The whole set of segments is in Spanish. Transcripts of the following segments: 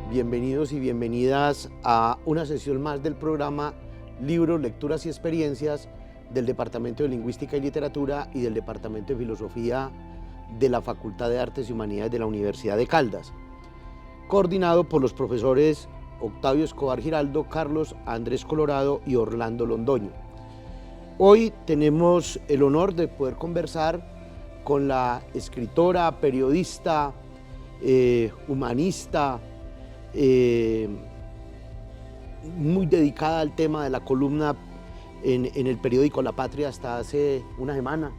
Bienvenidos y bienvenidas a una sesión más del programa Libros, Lecturas y Experiencias del Departamento de Lingüística y Literatura y del Departamento de Filosofía de la Facultad de Artes y Humanidades de la Universidad de Caldas, coordinado por los profesores Octavio Escobar Giraldo, Carlos Andrés Colorado y Orlando Londoño. Hoy tenemos el honor de poder conversar con la escritora, periodista, humanista, muy dedicada al tema de la columna en el periódico La Patria hasta hace una semana.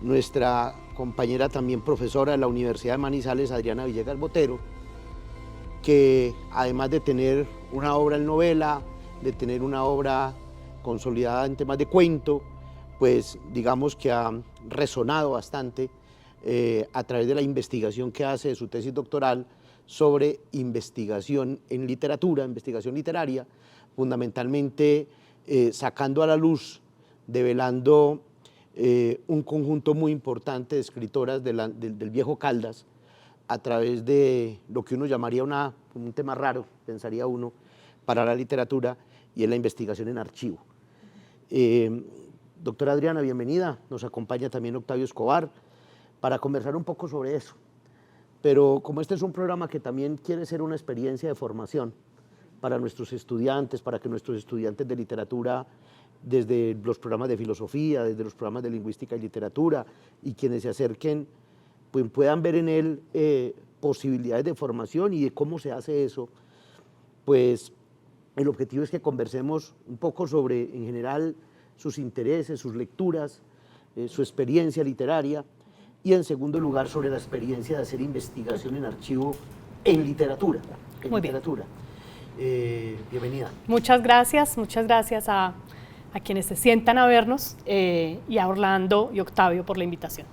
Nuestra compañera también profesora de la Universidad de Manizales, Adriana Villegas Botero, que además de tener una obra en novela, de tener una obra consolidada en temas de cuento, pues digamos que ha resonado bastante a través de la investigación que hace de su tesis doctoral sobre investigación en literatura, investigación literaria, fundamentalmente sacando a la luz, develando un conjunto muy importante de escritoras del viejo Caldas a través de lo que uno llamaría un tema raro, pensaría uno, para la literatura, y es la investigación en archivo. Doctora Adriana, bienvenida. Nos acompaña también Octavio Escobar para conversar un poco sobre eso. Pero como este es un programa que también quiere ser una experiencia de formación para nuestros estudiantes, para que nuestros estudiantes de literatura, desde los programas de filosofía, desde los programas de lingüística y literatura, y quienes se acerquen, pues puedan ver en él posibilidades de formación y de cómo se hace eso, pues el objetivo es que conversemos un poco sobre, en general, sus intereses, sus lecturas, su experiencia literaria, y en segundo lugar sobre la experiencia de hacer investigación en archivo en literatura. Muy bien. Bienvenida. Muchas gracias a quienes se sientan a vernos y a Orlando y Octavio por la invitación.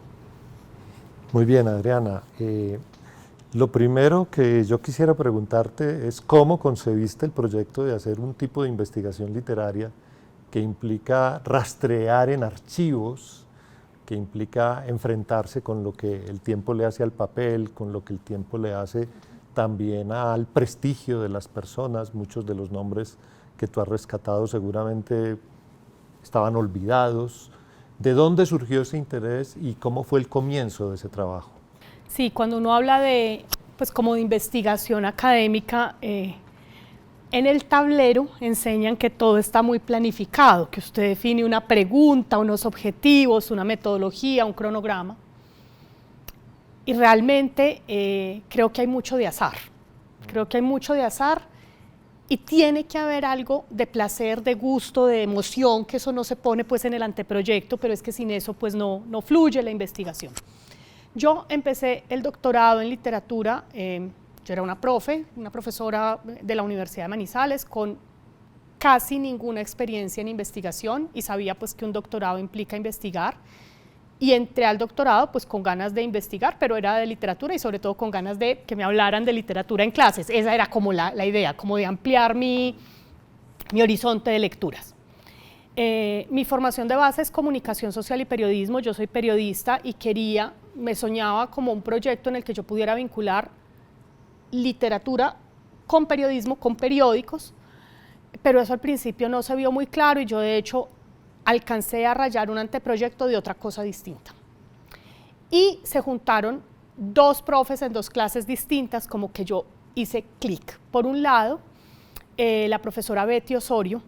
Muy bien, Adriana. Lo primero que yo quisiera preguntarte es cómo concebiste el proyecto de hacer un tipo de investigación literaria que implica rastrear en archivos, que implica enfrentarse con lo que el tiempo le hace al papel, con lo que el tiempo le hace también al prestigio de las personas. Muchos de los nombres que tú has rescatado seguramente estaban olvidados. ¿De dónde surgió ese interés y cómo fue el comienzo de ese trabajo? Sí, cuando uno habla pues como de investigación académica, en el tablero enseñan que todo está muy planificado, que usted define una pregunta, unos objetivos, una metodología, un cronograma. Y realmente creo que hay mucho de azar. Creo que hay mucho de azar y tiene que haber algo de placer, de gusto, de emoción, que eso no se pone pues en el anteproyecto, pero es que sin eso pues no fluye la investigación. Yo empecé el doctorado en literatura. Yo era una profesora de la Universidad de Manizales con casi ninguna experiencia en investigación y sabía pues que un doctorado implica investigar, y entré al doctorado pues con ganas de investigar, pero era de literatura y sobre todo con ganas de que me hablaran de literatura en clases. Esa era como la idea, como de ampliar mi horizonte de lecturas. Mi formación de base es comunicación social y periodismo. Yo soy periodista y me soñaba como un proyecto en el que yo pudiera vincular literatura con periodismo, con periódicos, pero eso al principio no se vio muy claro y yo de hecho alcancé a rayar un anteproyecto de otra cosa distinta. Y se juntaron dos profes en dos clases distintas, como que yo hice clic. Por un lado, la profesora Betty Osorio,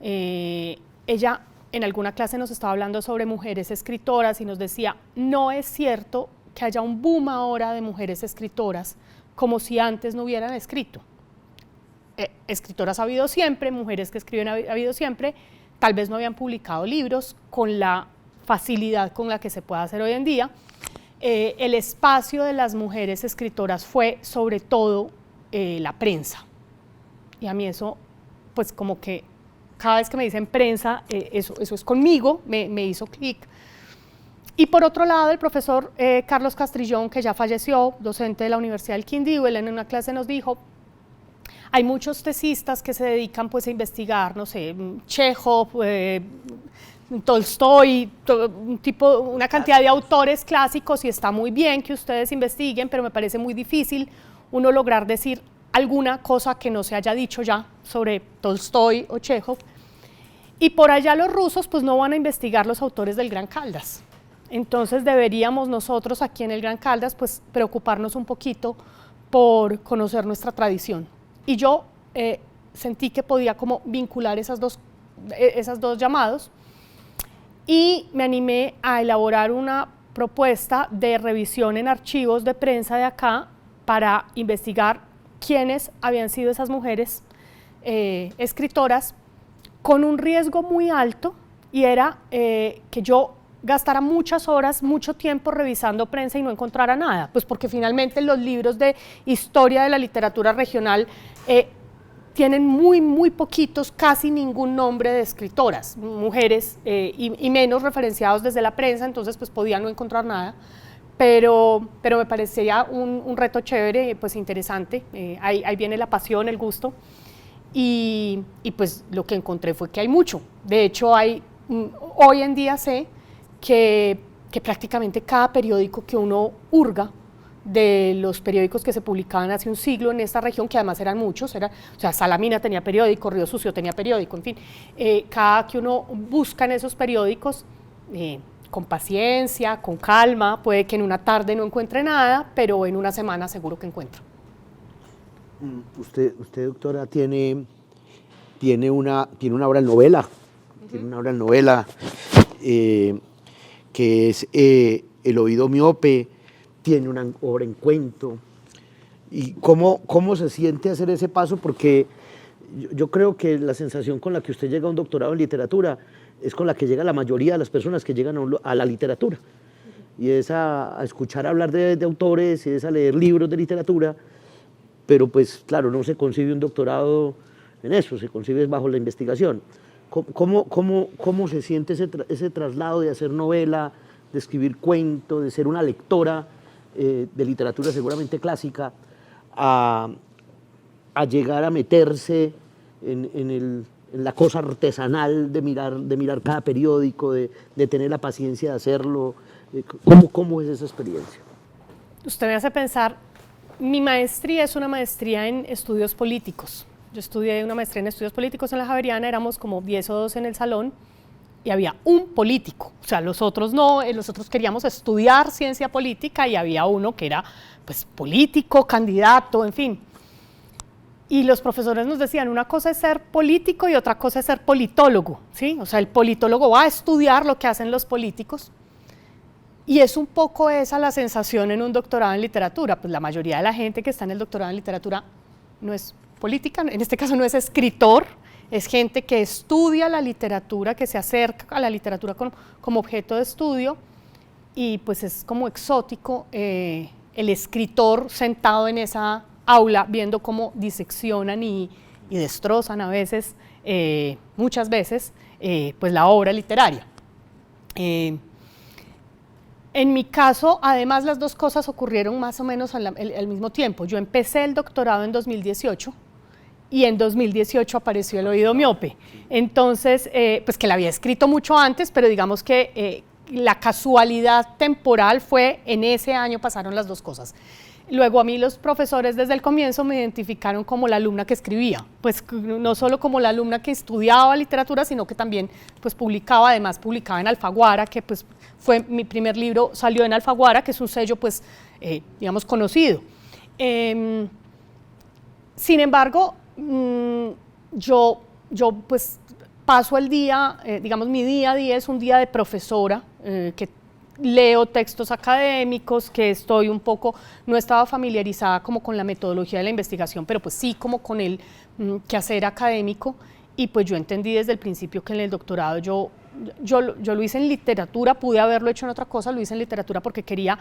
ella en alguna clase nos estaba hablando sobre mujeres escritoras y nos decía, no es cierto que haya un boom ahora de mujeres escritoras, como si antes no hubieran escrito. Escritoras ha habido siempre, mujeres que escriben ha habido siempre, tal vez no habían publicado libros con la facilidad con la que se puede hacer hoy en día. El espacio de las mujeres escritoras fue sobre todo la prensa, y a mí eso, pues como que cada vez que me dicen prensa, eso es conmigo, me hizo clic. Y por otro lado, el profesor Carlos Castrillón, que ya falleció, docente de la Universidad del Quindío, él en una clase nos dijo, hay muchos tesistas que se dedican pues a investigar, no sé, Chekhov, Tolstoy, una cantidad de autores clásicos, y está muy bien que ustedes investiguen, pero me parece muy difícil uno lograr decir alguna cosa que no se haya dicho ya sobre Tolstoy o Chekhov. Y por allá los rusos pues no van a investigar los autores del Gran Caldas. Entonces deberíamos nosotros aquí en el Gran Caldas pues preocuparnos un poquito por conocer nuestra tradición. Y yo sentí que podía como vincular esos dos llamados y me animé a elaborar una propuesta de revisión en archivos de prensa de acá para investigar quiénes habían sido esas mujeres escritoras, con un riesgo muy alto, y era que yo gastara muchas horas, mucho tiempo revisando prensa y no encontrara nada, pues porque finalmente los libros de historia de la literatura regional tienen muy poquitos, casi ningún nombre de escritoras, mujeres, y menos referenciados desde la prensa, entonces pues podía no encontrar nada, pero me parecía un reto chévere, pues interesante, ahí viene la pasión, el gusto, y pues lo que encontré fue que hay mucho. De hecho hoy en día sé que prácticamente cada periódico que uno hurga, de los periódicos que se publicaban hace un siglo en esta región, que además eran muchos, o sea, Salamina tenía periódico, Río Sucio tenía periódico, en fin, cada que uno busca en esos periódicos, con paciencia, con calma, puede que en una tarde no encuentre nada, pero en una semana seguro que encuentra. Usted doctora, tiene una obra en novela, tiene una obra en novela que es El oído miope, tiene una obra en cuento. ¿Y cómo se siente hacer ese paso? Porque yo creo que la sensación con la que usted llega a un doctorado en literatura es con la que llega la mayoría de las personas que llegan a la literatura. Y es a escuchar hablar de autores, y es a leer libros de literatura, pero pues claro, no se concibe un doctorado en eso, se concibe bajo la investigación. ¿Cómo se siente ese traslado de hacer novela, de escribir cuento, de ser una lectora de literatura seguramente clásica, a llegar a meterse en la cosa artesanal de mirar cada periódico, de tener la paciencia de hacerlo? ¿Cómo es esa experiencia? Usted me hace pensar, mi maestría es una maestría en estudios políticos. Yo estudié una maestría en estudios políticos en la Javeriana, éramos como 10 o 12 en el salón, y había un político, o sea, los otros no, los otros queríamos estudiar ciencia política y había uno que era pues político, candidato, en fin. Y los profesores nos decían, una cosa es ser político y otra cosa es ser politólogo, ¿sí? O sea, el politólogo va a estudiar lo que hacen los políticos, y es un poco esa la sensación en un doctorado en literatura. Pues la mayoría de la gente que está en el doctorado en literatura no es política, en este caso no es escritor, es gente que estudia la literatura, que se acerca a la literatura como objeto de estudio, y pues es como exótico el escritor sentado en esa aula viendo cómo diseccionan y destrozan a veces, muchas veces, pues la obra literaria. En mi caso, además, las dos cosas ocurrieron más o menos al mismo tiempo. Yo empecé el doctorado en 2018, y en 2018 apareció El oído miope. Entonces, pues que la había escrito mucho antes, pero digamos que la casualidad temporal fue en ese año pasaron las dos cosas. Luego a mí los profesores desde el comienzo me identificaron como la alumna que escribía, pues no solo como la alumna que estudiaba literatura, sino que también pues publicaba, además publicaba en Alfaguara, que pues fue mi primer libro, salió en Alfaguara, que es un sello pues digamos conocido. Sin embargo, yo pues paso el día, digamos mi día a día es un día de profesora, que leo textos académicos, que estoy un poco, no estaba familiarizada como con la metodología de la investigación, pero pues sí como con el quehacer académico, y pues yo entendí desde el principio que en el doctorado yo lo hice en literatura, pude haberlo hecho en otra cosa, lo hice en literatura porque quería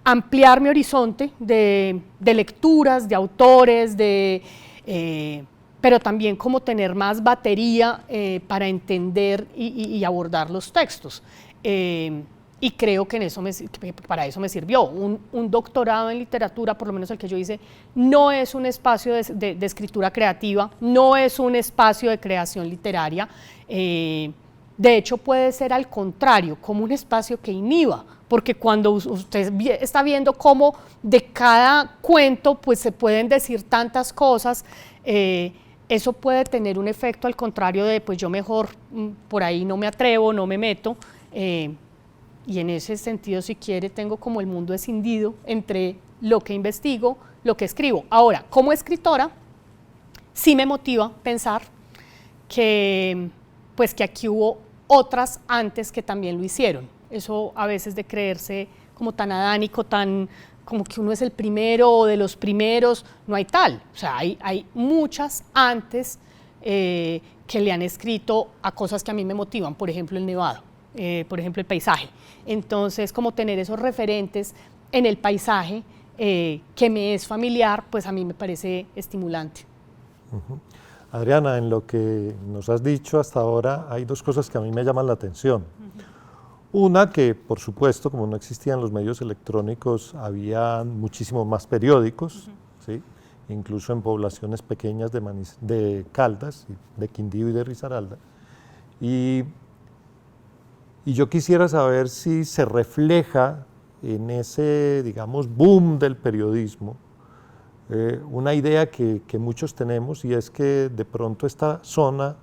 ampliar mi horizonte de lecturas, de autores, pero también como tener más batería para entender y abordar los textos. Y creo que para eso me sirvió. Un doctorado en literatura, por lo menos el que yo hice, no es un espacio de escritura creativa, no es un espacio de creación literaria. De hecho, puede ser al contrario, como un espacio que inhiba, porque cuando usted está viendo cómo de cada cuento pues se pueden decir tantas cosas, eso puede tener un efecto al contrario de pues yo mejor por ahí no me atrevo, no me meto, y en ese sentido, si quiere, tengo como el mundo escindido entre lo que investigo, lo que escribo. Ahora, como escritora, sí me motiva pensar que aquí hubo otras antes que también lo hicieron. Eso a veces de creerse como tan adánico, tan como que uno es el primero o de los primeros, no hay tal. O sea, hay muchas antes que le han escrito a cosas que a mí me motivan, por ejemplo el nevado, por ejemplo el paisaje. Entonces, como tener esos referentes en el paisaje que me es familiar, pues a mí me parece estimulante. Adriana, en lo que nos has dicho hasta ahora hay dos cosas que a mí me llaman la atención. Una, que por supuesto, como no existían los medios electrónicos, había muchísimos más periódicos, ¿sí? Incluso en poblaciones pequeñas de Caldas, de Quindío y de Risaralda. Y yo quisiera saber si se refleja en ese, digamos, boom del periodismo, una idea que muchos tenemos, y es que de pronto esta zona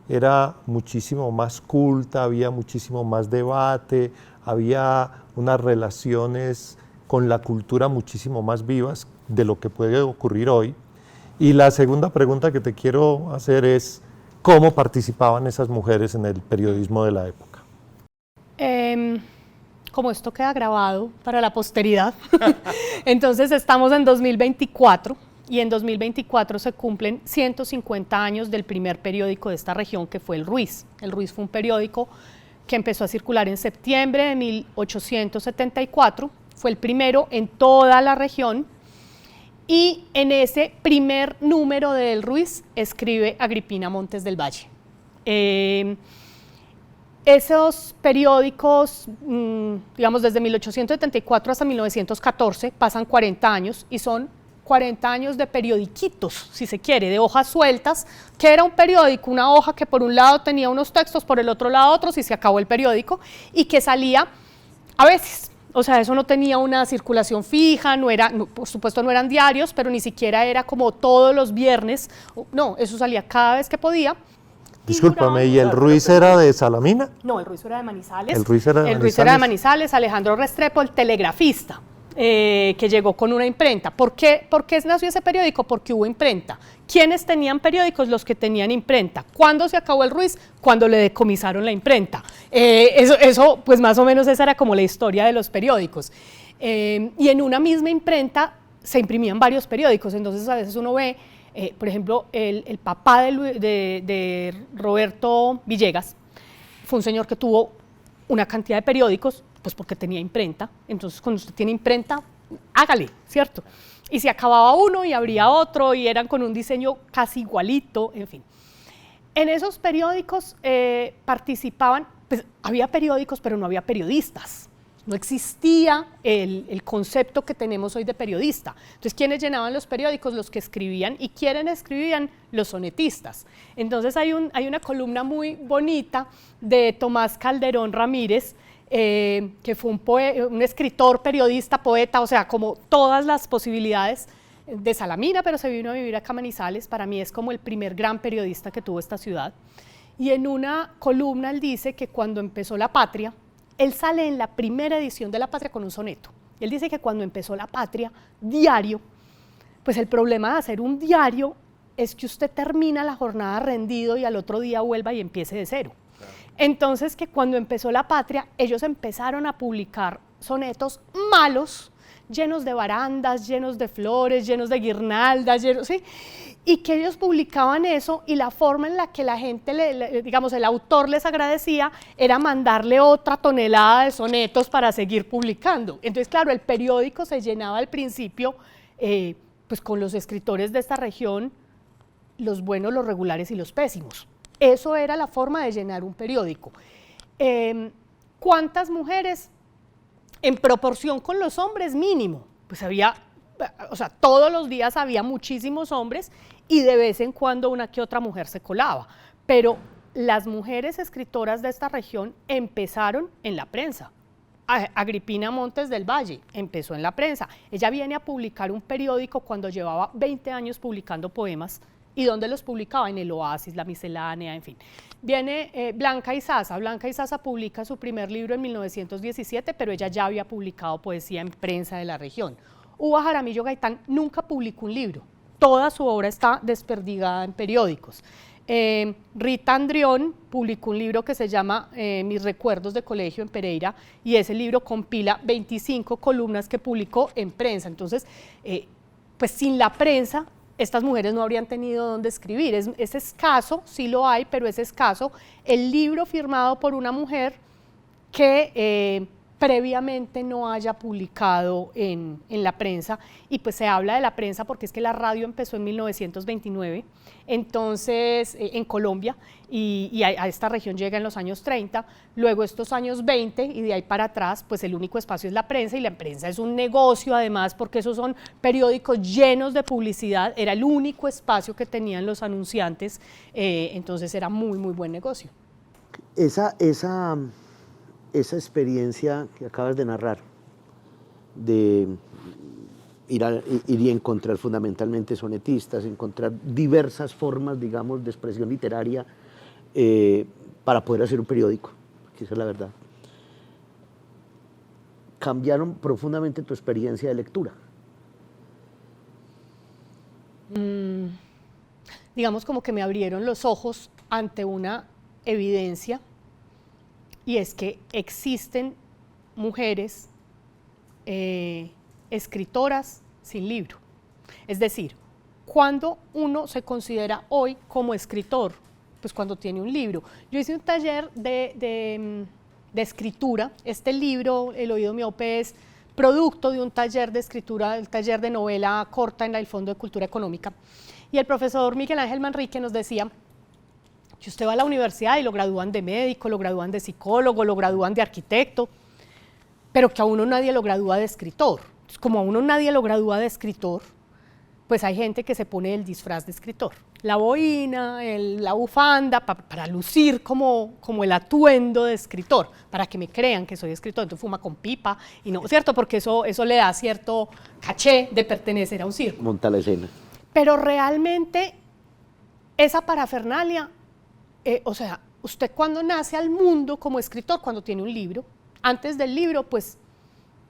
era muchísimo más culta, había muchísimo más debate, había unas relaciones con la cultura muchísimo más vivas de lo que puede ocurrir hoy. Y la segunda pregunta que te quiero hacer es, ¿cómo participaban esas mujeres en el periodismo de la época? Como esto queda grabado para la posteridad, entonces estamos en 2024 y en 2024 se cumplen 150 años del primer periódico de esta región, que fue El Ruiz. El Ruiz fue un periódico que empezó a circular en septiembre de 1874, fue el primero en toda la región, y en ese primer número de El Ruiz escribe Agripina Montes del Valle. Esos periódicos, digamos desde 1874 hasta 1914, pasan 40 años y son 40 años de periodiquitos, si se quiere, de hojas sueltas, que era un periódico, una hoja que por un lado tenía unos textos, por el otro lado otros, y se acabó el periódico, y que salía a veces. O sea, eso no tenía una circulación fija, por supuesto no eran diarios, pero ni siquiera era como todos los viernes, no, eso salía cada vez que podía. Discúlpame, ¿y el Ruiz era de Salamina? No, el Ruiz era de Manizales. El Ruiz era de Manizales. Alejandro Restrepo, el telegrafista, que llegó con una imprenta. ¿Por qué nació ese periódico? Porque hubo imprenta. ¿Quiénes tenían periódicos? Los que tenían imprenta. ¿Cuándo se acabó el Ruiz? Cuando le decomisaron la imprenta. Eso, pues más o menos esa era como la historia de los periódicos. Y en una misma imprenta se imprimían varios periódicos, entonces a veces uno ve, por ejemplo, el papá de Roberto Villegas fue un señor que tuvo una cantidad de periódicos, pues porque tenía imprenta. Entonces cuando usted tiene imprenta, hágale, ¿cierto? Y se acababa uno y abría otro y eran con un diseño casi igualito, en fin. En esos periódicos participaban, pues había periódicos pero no había periodistas. No existía el concepto que tenemos hoy de periodista. Entonces, ¿quiénes llenaban los periódicos? Los que escribían. ¿Y quiénes escribían? Los sonetistas. Entonces, hay una columna muy bonita de Tomás Calderón Ramírez, que fue un escritor, periodista, poeta, o sea, como todas las posibilidades de Salamina, pero se vino a vivir acá a Manizales. Para mí es como el primer gran periodista que tuvo esta ciudad. Y en una columna él dice que cuando empezó La Patria, él sale en la primera edición de La Patria con un soneto. Él dice que cuando empezó La Patria, diario, pues el problema de hacer un diario es que usted termina la jornada rendido y al otro día vuelva y empiece de cero. Claro. Entonces, que cuando empezó La Patria, ellos empezaron a publicar sonetos malos, llenos de barandas, llenos de flores, llenos de guirnaldas, ¿sí? Y que ellos publicaban eso, y la forma en la que la gente, digamos, el autor les agradecía era mandarle otra tonelada de sonetos para seguir publicando. Entonces, claro, el periódico se llenaba al principio pues con los escritores de esta región, los buenos, los regulares y los pésimos. Eso era la forma de llenar un periódico. ¿Cuántas mujeres? En proporción con los hombres, mínimo. Pues había, o sea, todos los días había muchísimos hombres y de vez en cuando una que otra mujer se colaba. Pero las mujeres escritoras de esta región empezaron en la prensa. Agripina Montes del Valle, empezó en la prensa. Ella viene a publicar un periódico cuando llevaba 20 años publicando poemas. ¿Y dónde los publicaba? En El Oasis, La Miscelánea, en fin. Viene Blanca Izaza. Blanca Izaza publica su primer libro en 1917, pero ella ya había publicado poesía en prensa de la región. Uva Jaramillo Gaitán nunca publicó un libro. Toda su obra está desperdigada en periódicos. Rita Andrión publicó un libro que se llama Mis recuerdos de colegio en Pereira, y ese libro compila 25 columnas que publicó en prensa. Entonces, pues sin la prensa, estas mujeres no habrían tenido dónde escribir. Es escaso, sí lo hay, pero es escaso el libro firmado por una mujer que previamente no haya publicado en la prensa. Y pues se habla de la prensa porque es que la radio empezó en 1929, entonces en Colombia, y a esta región llega en los años 30, luego estos años 20 y de ahí para atrás pues el único espacio es la prensa, y la prensa es un negocio además porque esos son periódicos llenos de publicidad, era el único espacio que tenían los anunciantes, entonces era muy buen negocio. Esa experiencia que acabas de narrar, de ir y encontrar fundamentalmente sonetistas, encontrar diversas formas, digamos, de expresión literaria para poder hacer un periódico, que esa es la verdad, cambiaron profundamente tu experiencia de lectura. Digamos como que me abrieron los ojos ante una evidencia, y es que existen mujeres escritoras sin libro. Es decir, cuando uno se considera hoy como escritor, pues cuando tiene un libro. Yo hice un taller de escritura. Este libro, El oído miope, es producto de un taller de escritura, el taller de novela corta en el Fondo de Cultura Económica. Y el profesor Miguel Ángel Manrique nos decía: si usted va a la universidad y lo gradúan de médico, lo gradúan de psicólogo, lo gradúan de arquitecto, pero que a uno nadie lo gradúa de escritor. Entonces, como a uno nadie lo gradúa de escritor, pues hay gente que se pone el disfraz de escritor. La boina, la bufanda, para lucir como el atuendo de escritor, para que me crean que soy escritor. Entonces fuma con pipa, y no, ¿cierto? Porque eso le da cierto caché de pertenecer a un circo. Monta la escena. Pero realmente esa parafernalia, o sea, usted cuando nace al mundo como escritor, cuando tiene un libro, antes del libro, pues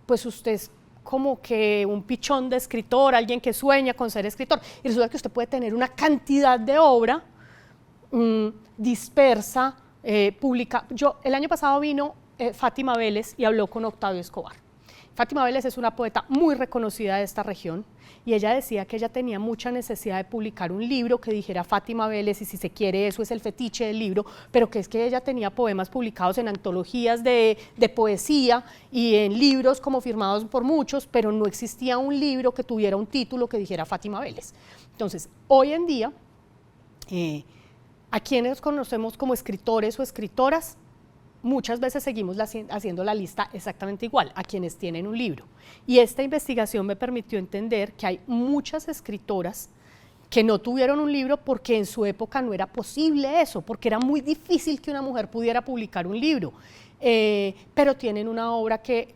usted es como que un pichón de escritor, alguien que sueña con ser escritor, y resulta que usted puede tener una cantidad de obra dispersa, pública. El año pasado vino Fátima Vélez y habló con Octavio Escobar. Fátima Vélez es una poeta muy reconocida de esta región, y ella decía que ella tenía mucha necesidad de publicar un libro que dijera Fátima Vélez, y si se quiere eso es el fetiche del libro, pero que es que ella tenía poemas publicados en antologías de poesía y en libros como firmados por muchos, pero no existía un libro que tuviera un título que dijera Fátima Vélez. Entonces, hoy en día, a quienes conocemos como escritores o escritoras, muchas veces seguimos haciendo la lista exactamente igual, a quienes tienen un libro. Y esta investigación me permitió entender que hay muchas escritoras que no tuvieron un libro porque en su época no era posible eso, porque era muy difícil que una mujer pudiera publicar un libro, pero tienen una obra que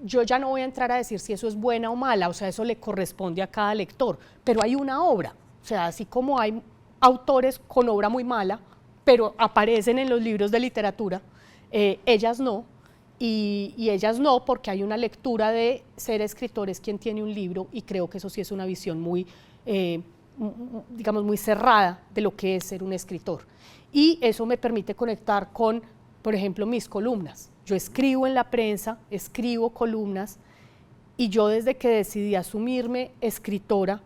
yo ya no voy a entrar a decir si eso es buena o mala, o sea, eso le corresponde a cada lector, pero hay una obra, o sea, así como hay autores con obra muy mala, pero aparecen en los libros de literatura, ellas no, y ellas no porque hay una lectura de ser escritores quien tiene un libro, y creo que eso sí es una visión muy, digamos, muy cerrada de lo que es ser un escritor. Y eso me permite conectar con, por ejemplo, mis columnas. Yo escribo en la prensa, escribo columnas, y yo desde que decidí asumirme escritora,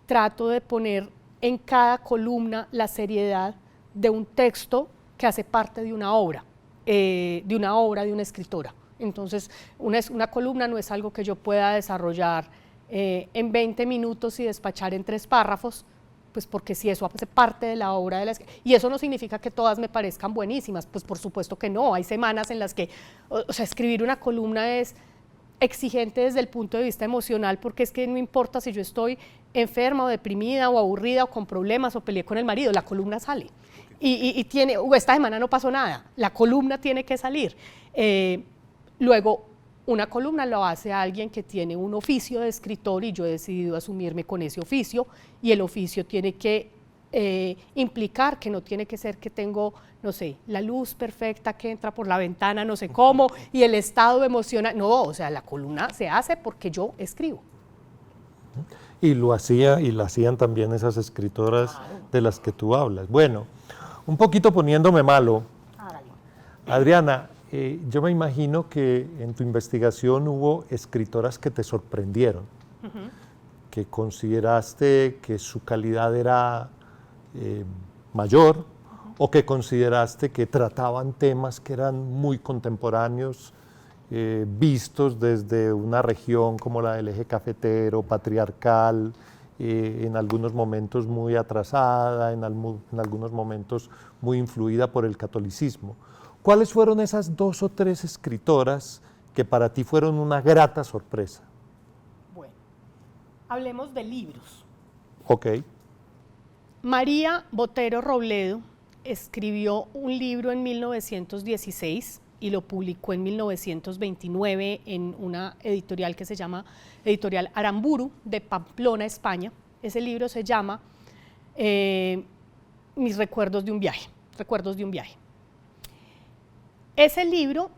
trato de poner en cada columna la seriedad de un texto que hace parte de una obra, de una escritora. Entonces, una columna no es algo que yo pueda desarrollar en 20 minutos y despachar en 3 párrafos, pues porque si eso hace parte de la obra de la escritora, y eso no significa que todas me parezcan buenísimas, pues por supuesto que no, hay semanas en las que, o sea, escribir una columna es exigente desde el punto de vista emocional, porque es que no importa si yo estoy enferma o deprimida o aburrida o con problemas o peleé con el marido, la columna sale. Y esta semana no pasó nada, la columna tiene que salir. Luego, una columna lo hace alguien que tiene un oficio de escritor y yo he decidido asumirme con ese oficio, y el oficio tiene que implicar que no tiene que ser que tengo, no sé, la luz perfecta que entra por la ventana, no sé cómo, y el estado emocional. No, o sea, la columna se hace porque yo escribo. Y lo hacían también esas escritoras de las que tú hablas. Bueno, un poquito poniéndome malo, Adriana, yo me imagino que en tu investigación hubo escritoras que te sorprendieron, que consideraste que su calidad era mayor, o que consideraste que trataban temas que eran muy contemporáneos, vistos desde una región como la del eje cafetero, patriarcal, en algunos momentos muy atrasada, en algunos momentos muy influida por el catolicismo. ¿Cuáles fueron esas 2 o 3 escritoras que para ti fueron una grata sorpresa? Bueno, hablemos de libros. Ok. María Botero Robledo escribió un libro en 1916 y lo publicó en 1929 en una editorial que se llama Editorial Aramburu de Pamplona, España. Ese libro se llama Mis recuerdos de un viaje, Recuerdos de un viaje. Ese libro,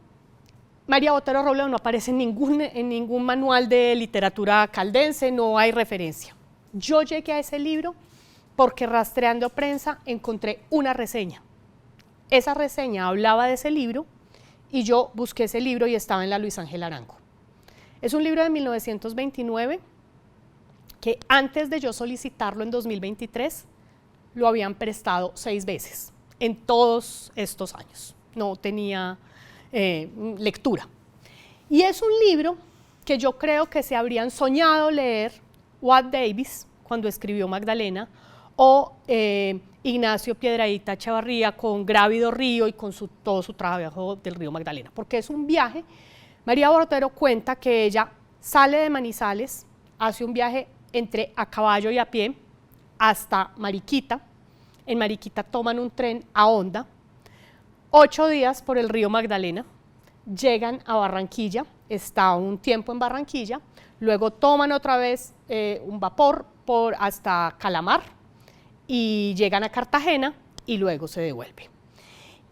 María Botero Robledo no aparece en ningún manual de literatura caldense, no hay referencia. Yo llegué a ese libro porque rastreando prensa encontré una reseña. Esa reseña hablaba de ese libro y yo busqué ese libro y estaba en la Luis Ángel Arango. Es un libro de 1929 que antes de yo solicitarlo en 2023 lo habían prestado 6 veces en todos estos años. No tenía lectura. Y es un libro que yo creo que se habrían soñado leer Watt Davis cuando escribió Magdalena, o Ignacio Piedradita Echevarría con Grávido Río y con todo su trabajo del río Magdalena, porque es un viaje. María Botero cuenta que ella sale de Manizales, hace un viaje a caballo y a pie hasta Mariquita. En Mariquita toman un tren a Honda, 8 días por el río Magdalena, llegan a Barranquilla, está un tiempo en Barranquilla, luego toman otra vez un vapor hasta Calamar y llegan a Cartagena y luego se devuelve.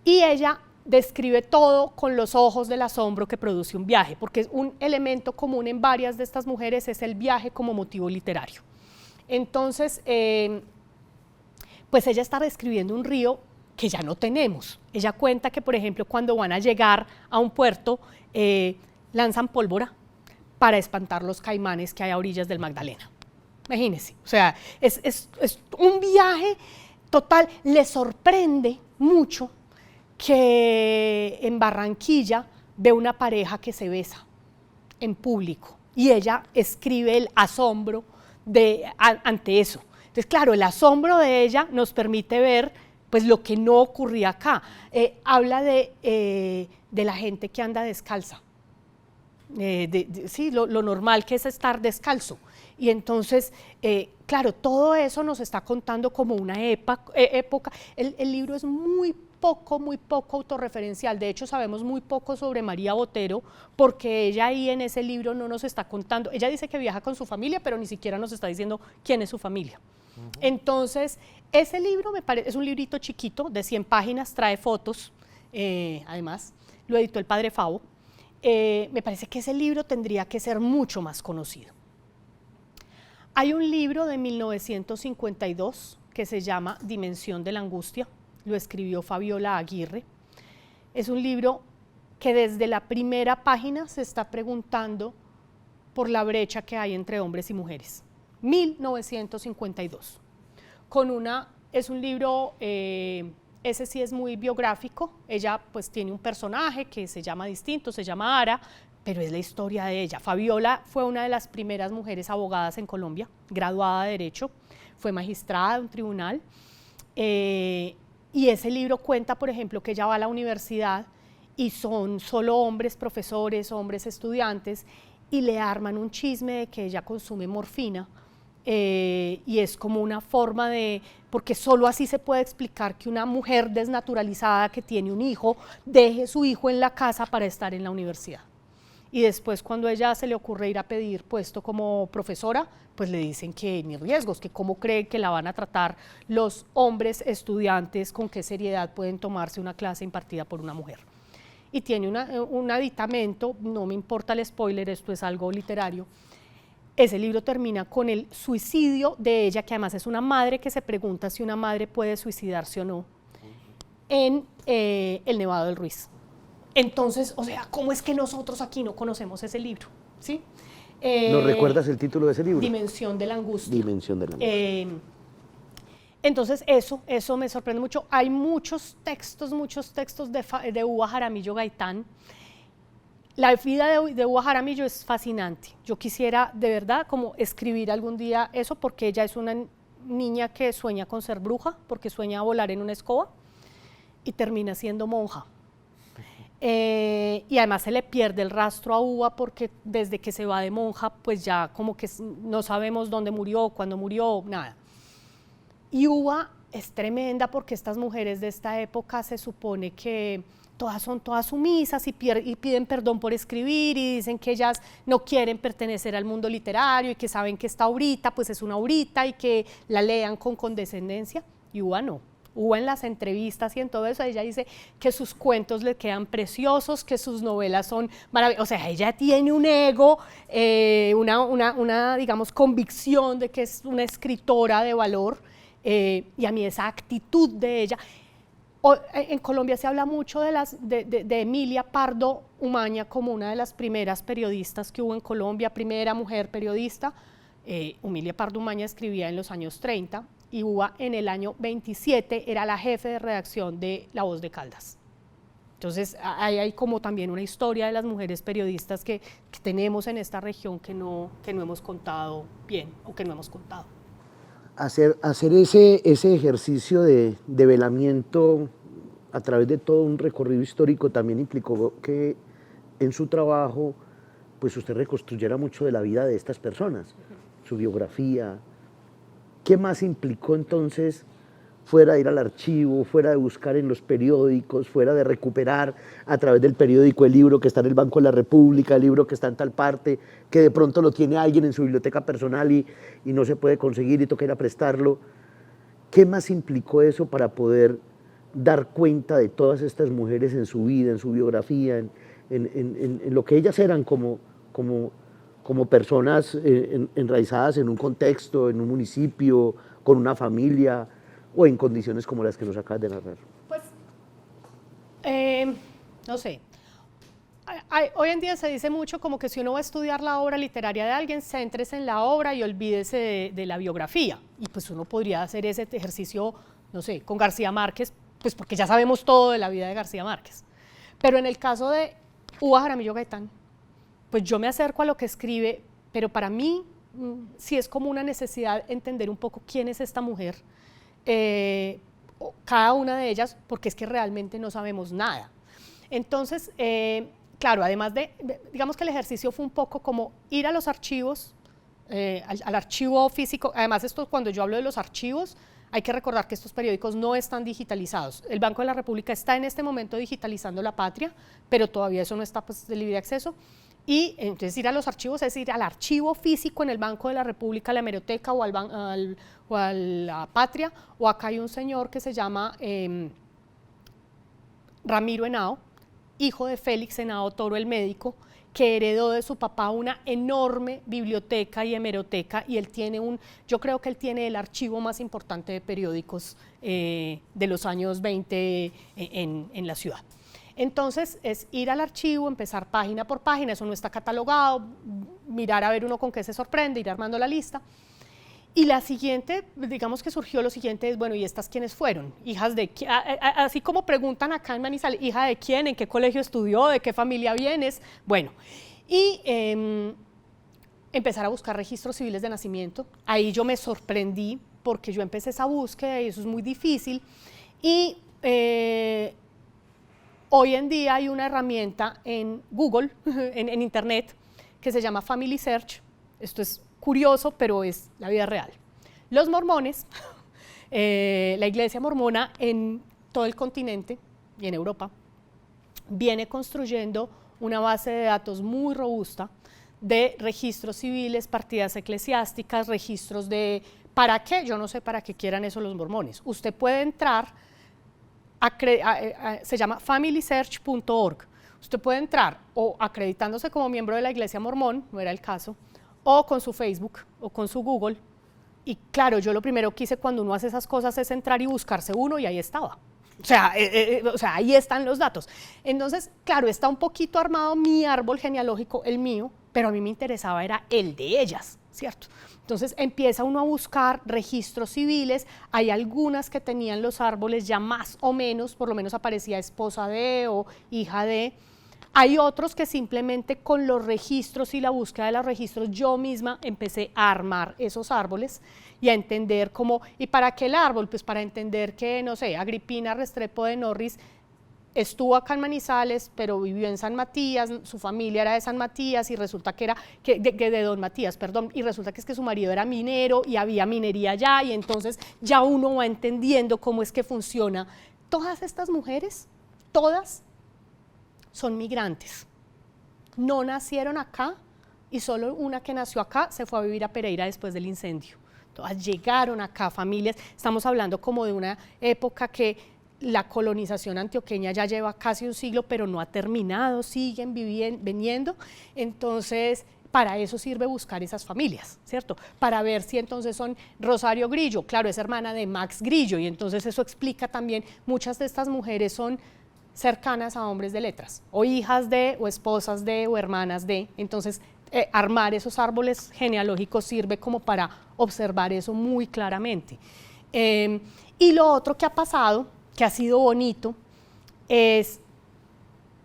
Y ella describe todo con los ojos del asombro que produce un viaje, porque es un elemento común en varias de estas mujeres, es el viaje como motivo literario. Entonces, pues ella está describiendo un río que ya no tenemos. Ella cuenta que, por ejemplo, cuando van a llegar a un puerto, lanzan pólvora para espantar los caimanes que hay a orillas del Magdalena. Imagínense, o sea, es un viaje total. Le sorprende mucho que en Barranquilla ve una pareja que se besa en público y ella escribe el asombro ante eso. Entonces, claro, el asombro de ella nos permite ver pues lo que no ocurría acá. Habla de la gente que anda descalza, sí, lo normal que es estar descalzo. Y entonces, claro, todo eso nos está contando como una época. El libro es muy poco autorreferencial. De hecho, sabemos muy poco sobre María Botero, porque ella ahí en ese libro no nos está contando. Ella dice que viaja con su familia, pero ni siquiera nos está diciendo quién es su familia. Entonces, ese libro me parece, es un librito chiquito de 100 páginas, trae fotos, además, lo editó el padre Favo. Me parece que ese libro tendría que ser mucho más conocido. Hay un libro de 1952 que se llama Dimensión de la Angustia, lo escribió Fabiola Aguirre. Es un libro que desde la primera página se está preguntando por la brecha que hay entre hombres y mujeres. 1952. Es un libro, ese sí es muy biográfico. Ella pues tiene un personaje que se llama distinto, se llama Ara, pero es la historia de ella. Fabiola fue una de las primeras mujeres abogadas en Colombia, graduada de Derecho, fue magistrada de un tribunal, y ese libro cuenta, por ejemplo, que ella va a la universidad y son solo hombres profesores, hombres estudiantes, y le arman un chisme de que ella consume morfina, y es como una forma porque solo así se puede explicar que una mujer desnaturalizada que tiene un hijo, deje su hijo en la casa para estar en la universidad. y después cuando a ella se le ocurre ir a pedir puesto como profesora, pues le dicen que ni riesgos, que cómo cree que la van a tratar los hombres estudiantes, con qué seriedad pueden tomarse una clase impartida por una mujer. Y tiene un aditamento, no me importa el spoiler, esto es algo literario. Ese libro termina con el suicidio de ella, que además es una madre que se pregunta si una madre puede suicidarse o no, en el Nevado del Ruiz. Entonces, o sea, ¿cómo es que nosotros aquí no conocemos ese libro? ¿Sí? ¿Nos recuerdas el título de ese libro? Dimensión de la angustia. Dimensión de la angustia. Entonces, eso me sorprende mucho. Hay muchos textos de Uva Jaramillo Gaitán. La vida de Uva Jaramillo es fascinante. Yo quisiera de verdad como escribir algún día eso, porque ella es una niña que sueña con ser bruja, porque sueña volar en una escoba y termina siendo monja. Y además se le pierde el rastro a Uva, porque desde que se va de monja, pues ya como que no sabemos dónde murió, cuándo murió, nada. Y Uva es tremenda, porque estas mujeres de esta época se supone que todas son todas sumisas y piden perdón por escribir, y dicen que ellas no quieren pertenecer al mundo literario y que saben que esta Aurita pues es una Aurita y que la lean con condescendencia. Y Uva no. Uva en las entrevistas y en todo eso, ella dice que sus cuentos le quedan preciosos, que sus novelas son maravillosas. O sea, ella tiene un ego, una digamos, convicción de que es una escritora de valor, y a mí esa actitud de ella. En Colombia se habla mucho de Emilia Pardo Umaña como una de las primeras periodistas que hubo en Colombia, primera mujer periodista. Emilia Pardo Umaña escribía en los años 30, y Uva en el año 27 era la jefe de redacción de La Voz de Caldas. Entonces hay como también una historia de las mujeres periodistas que tenemos en esta región que no hemos contado bien, o que no hemos contado. Hacer ese ejercicio de develamiento a través de todo un recorrido histórico también implicó que en su trabajo pues usted reconstruyera mucho de la vida de estas personas, su biografía. ¿Qué más implicó entonces, fuera de ir al archivo, fuera de buscar en los periódicos, fuera de recuperar a través del periódico el libro que está en el Banco de la República, el libro que está en tal parte, que de pronto lo tiene alguien en su biblioteca personal y no se puede conseguir y toca ir a prestarlo? ¿Qué más implicó eso para poder dar cuenta de todas estas mujeres en su vida, en su biografía, en lo que ellas eran como personas enraizadas en un contexto, en un municipio, con una familia, o en condiciones como las que nos acabas de narrar? Pues, no sé. Hoy en día se dice mucho como que si uno va a estudiar la obra literaria de alguien, céntrese en la obra y olvídese de la biografía. Y pues uno podría hacer ese ejercicio, no sé, con García Márquez, pues porque ya sabemos todo de la vida de García Márquez. Pero en el caso de Uva Jaramillo Gaitán, pues yo me acerco a lo que escribe, pero para mí sí es como una necesidad entender un poco quién es esta mujer, cada una de ellas, porque es que realmente no sabemos nada. Entonces, claro, además digamos que el ejercicio fue un poco como ir a los archivos, al archivo físico. Además, esto, cuando yo hablo de los archivos, hay que recordar que estos periódicos no están digitalizados. El Banco de la República está en este momento digitalizando La Patria, pero todavía eso no está pues, de libre acceso. Y entonces ir a los archivos es ir al archivo físico en el Banco de la República, a la hemeroteca o a la Patria. O acá hay un señor que se llama Ramiro Henao, hijo de Félix Henao Toro, el médico, que heredó de su papá una enorme biblioteca y hemeroteca, y él tiene yo creo que él tiene el archivo más importante de periódicos de los años 20 en la ciudad. Entonces es ir al archivo, empezar página por página, eso no está catalogado, mirar a ver uno con qué se sorprende, ir armando la lista. Y la siguiente, digamos que surgió lo siguiente, es, bueno, ¿y estas quiénes fueron? ¿Hijas de quién? Así como preguntan acá en Manizales, ¿hija de quién? ¿En qué colegio estudió? ¿De qué familia vienes? Bueno, y empezar a buscar registros civiles de nacimiento. Ahí yo me sorprendí, porque yo empecé esa búsqueda y eso es muy difícil. Y hoy en día hay una herramienta en Google, en Internet, que se llama Family Search. Esto es curioso, pero es la vida real. Los mormones, la iglesia mormona en todo el continente y en Europa, viene construyendo una base de datos muy robusta de registros civiles, partidas eclesiásticas, registros de... ¿Para qué? Yo no sé para qué quieran eso los mormones. Usted puede entrar, se llama familysearch.org. Usted puede entrar o acreditándose como miembro de la iglesia mormón, no era el caso, o con su Facebook o con su Google. Y claro, yo lo primero que hice cuando uno hace esas cosas es entrar y buscarse uno y ahí estaba. O sea, ahí están los datos. Entonces, claro, está un poquito armado mi árbol genealógico, el mío, pero a mí me interesaba era el de ellas, ¿cierto? Entonces empieza uno a buscar registros civiles, hay algunas que tenían los árboles ya más o menos, por lo menos aparecía esposa de o hija de. Hay otros que simplemente con los registros y la búsqueda de los registros yo misma empecé a armar esos árboles y a entender cómo, ¿y para qué el árbol? Pues para entender que, no sé, Agripina Restrepo de Norris estuvo acá en Manizales, pero vivió en San Matías, su familia era de San Matías y resulta que era, de Don Matías, perdón, y resulta que es que su marido era minero y había minería allá y entonces ya uno va entendiendo cómo es que funciona. Todas estas mujeres, todas son migrantes, no nacieron acá y solo una que nació acá se fue a vivir a Pereira después del incendio. Todas llegaron acá, familias, estamos hablando como de una época que la colonización antioqueña ya lleva casi un siglo, pero no ha terminado, siguen viniendo, entonces para eso sirve buscar esas familias, ¿cierto? Para ver si entonces son Rosario Grillo, claro, es hermana de Max Grillo, y entonces eso explica también, muchas de estas mujeres son cercanas a hombres de letras, o hijas de, o esposas de, o hermanas de, entonces armar esos árboles genealógicos sirve como para observar eso muy claramente. Y lo otro que ha pasado, que ha sido bonito, es,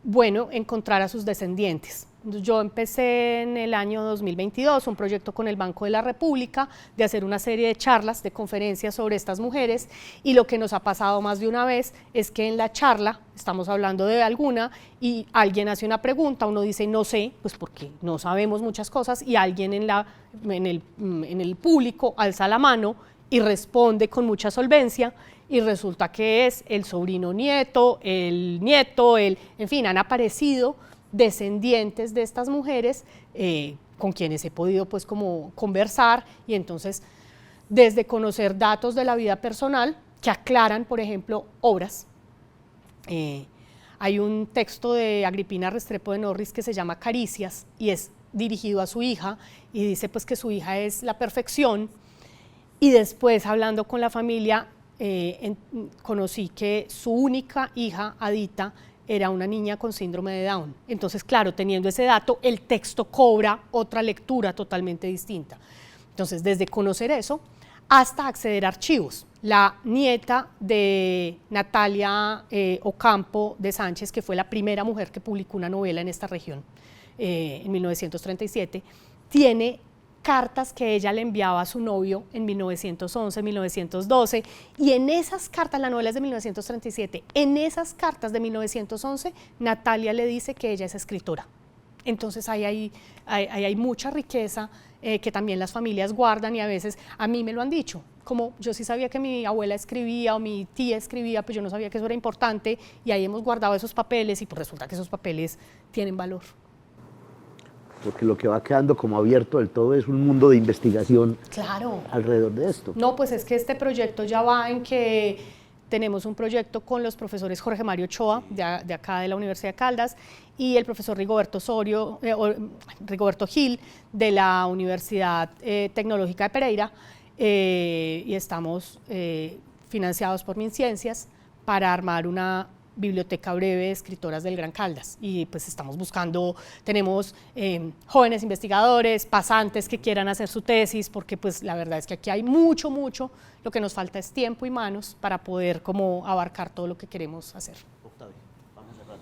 bueno, encontrar a sus descendientes. Yo empecé en el año 2022 un proyecto con el Banco de la República de hacer una serie de charlas, de conferencias sobre estas mujeres, y lo que nos ha pasado más de una vez es que en la charla, estamos hablando de alguna, y alguien hace una pregunta, uno dice no sé, pues porque no sabemos muchas cosas, y alguien en el público alza la mano y responde con mucha solvencia, y resulta que es el sobrino nieto, en fin, han aparecido descendientes de estas mujeres con quienes he podido pues como conversar, y entonces desde conocer datos de la vida personal que aclaran, por ejemplo, obras. Hay un texto de Agripina Restrepo de Norris que se llama Caricias y es dirigido a su hija y dice pues que su hija es la perfección, y después hablando con la familia conocí que su única hija, Adita, era una niña con síndrome de Down. Entonces, claro, teniendo ese dato, el texto cobra otra lectura totalmente distinta. Entonces, desde conocer eso hasta acceder a archivos. La nieta de Natalia Ocampo de Sánchez, que fue la primera mujer que publicó una novela en esta región en 1937, tiene cartas que ella le enviaba a su novio en 1911, 1912, y en esas cartas, la novela es de 1937, en esas cartas de 1911, Natalia le dice que ella es escritora. Entonces ahí hay mucha riqueza que también las familias guardan, y a veces a mí me lo han dicho, como yo sí sabía que mi abuela escribía o mi tía escribía, pues yo no sabía que eso era importante, y ahí hemos guardado esos papeles y pues resulta que esos papeles tienen valor. Porque lo que va quedando como abierto del todo es un mundo de investigación, claro, alrededor de esto. No, pues es que este proyecto ya va en que tenemos un proyecto con los profesores Jorge Mario Ochoa, de acá de la Universidad de Caldas, y el profesor Rigoberto Gil, de la Universidad Tecnológica de Pereira, y estamos financiados por MinCiencias para armar una biblioteca breve de escritoras del Gran Caldas, y pues estamos buscando, tenemos jóvenes investigadores, pasantes que quieran hacer su tesis, porque pues la verdad es que aquí hay mucho, lo que nos falta es tiempo y manos para poder como abarcar todo lo que queremos hacer. Octavio, vamos a cerrar.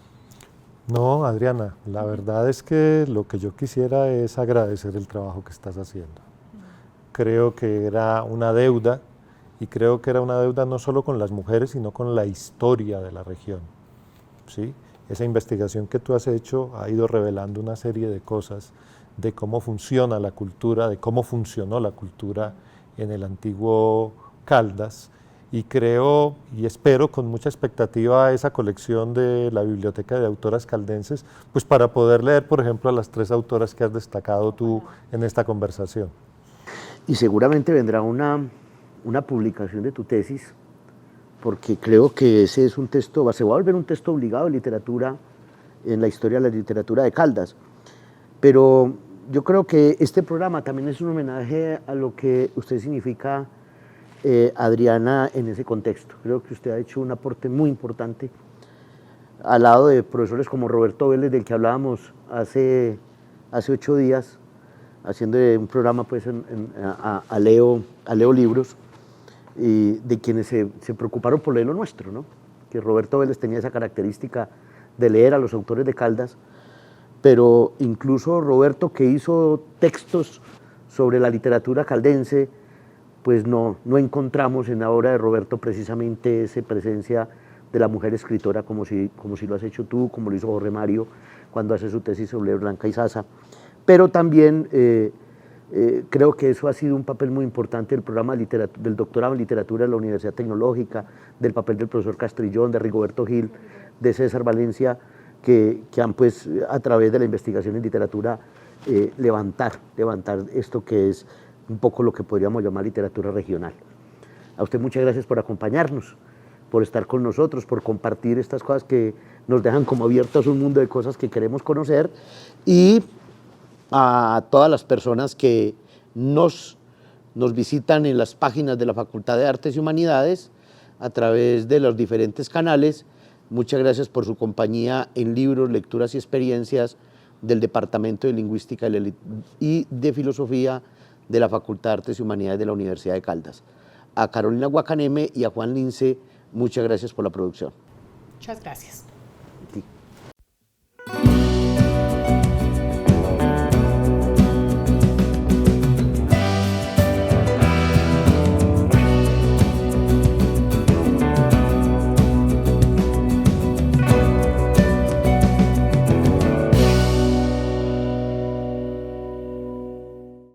No, Adriana, la verdad es que lo que yo quisiera es agradecer el trabajo que estás haciendo. Creo que era una deuda, y creo que era una deuda no solo con las mujeres, sino con la historia de la región, ¿sí? Esa investigación que tú has hecho ha ido revelando una serie de cosas de cómo funciona la cultura, de cómo funcionó la cultura en el antiguo Caldas, y creo y espero con mucha expectativa esa colección de la Biblioteca de Autoras Caldenses, pues para poder leer, por ejemplo, a las 3 autoras que has destacado tú en esta conversación. Y seguramente vendrá una publicación de tu tesis, porque creo que ese es un texto, se va a volver un texto obligado de literatura, en la historia de la literatura de Caldas. Pero yo creo que este programa también es un homenaje a lo que usted significa, Adriana, en ese contexto. Creo que usted ha hecho un aporte muy importante al lado de profesores como Roberto Vélez, del que hablábamos hace 8 días, haciendo un programa pues, a Leo Libros, y de quienes se preocuparon por leer lo nuestro, ¿no? Que Roberto Vélez tenía esa característica de leer a los autores de Caldas, pero incluso Roberto, que hizo textos sobre la literatura caldense, pues no encontramos en la obra de Roberto precisamente esa presencia de la mujer escritora como si lo has hecho tú, como lo hizo Jorge Mario cuando hace su tesis sobre Blanca Izaza. Pero también creo que eso ha sido un papel muy importante del programa del doctorado en literatura de la Universidad Tecnológica, del papel del profesor Castrillón, de Rigoberto Gil, de César Valencia, que han pues a través de la investigación en literatura levantar esto que es un poco lo que podríamos llamar literatura regional. A usted muchas gracias por acompañarnos, por estar con nosotros, por compartir estas cosas que nos dejan como abiertos un mundo de cosas que queremos conocer, y a todas las personas que nos visitan en las páginas de la Facultad de Artes y Humanidades a través de los diferentes canales. Muchas gracias por su compañía en Libros, Lecturas y Experiencias del Departamento de Lingüística y de Filosofía de la Facultad de Artes y Humanidades de la Universidad de Caldas. A Carolina Guacaneme y a Juan Lince, muchas gracias por la producción. Muchas gracias.